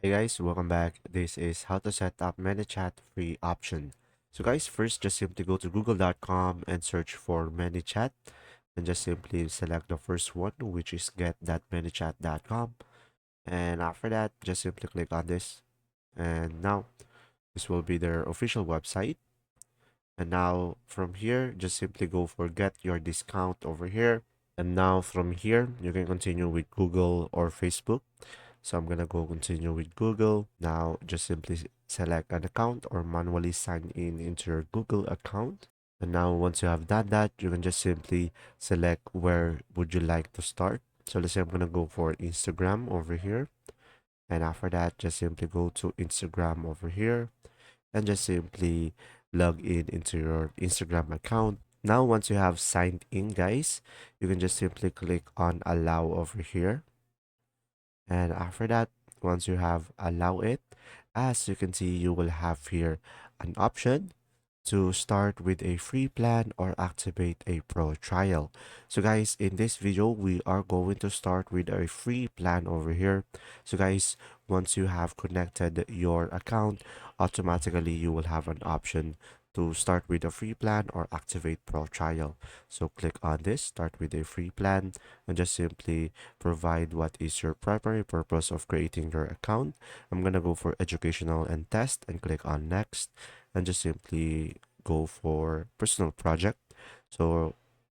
Hey guys, welcome back. This is how to set up Manychat free option. So guys, first just simply go to google.com and search for Manychat and just simply select the first one, which is get.manychat.com. And after that, just simply click on this. And now this will be their official website. And now from here, just simply go for get your discount over here. And now from here, you can continue with Google or Facebook. So I'm gonna go continue with Google. Now just simply select an account or manually sign in into your Google account. And now once you have done that, you can just simply select where would you like to start. So let's say I'm gonna go for Instagram over here. And after that, just simply go to Instagram over here and just simply log in into your Instagram account. Now, once you have signed in, guys, you can just simply click on allow over here. And after that, once you have allow it, as you can see, you will have here an option to start with a free plan or activate a pro trial. So guys, in this video, we are going to start with a free plan over here. So guys, once you have connected your account, automatically you will have an option to start with a free plan or activate pro trial. So click on this, start with a free plan, and just simply provide what is your primary purpose of creating your account. I'm gonna go for educational and test and click on next and just simply go for personal project. So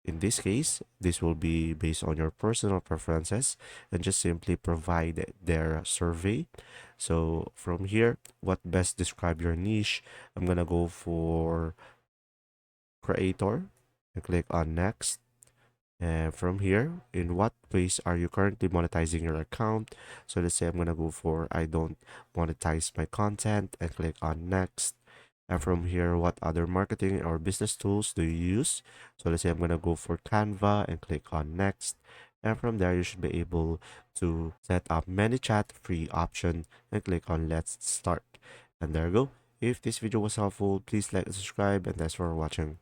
in this case, this will be based on your personal preferences and just simply provide their survey. So from here, what best describe your niche? I'm gonna go for creator and click on next. And from here, in what ways are you currently monetizing your account? So let's say I'm gonna go for I don't monetize my content and click on next. And from here, what other marketing or business tools do you use? So let's say I'm gonna go for Canva and click on next. And from there, you should be able to set up ManyChat free option and click on let's start. And there you go. If this video was helpful, please like and subscribe and thanks for watching.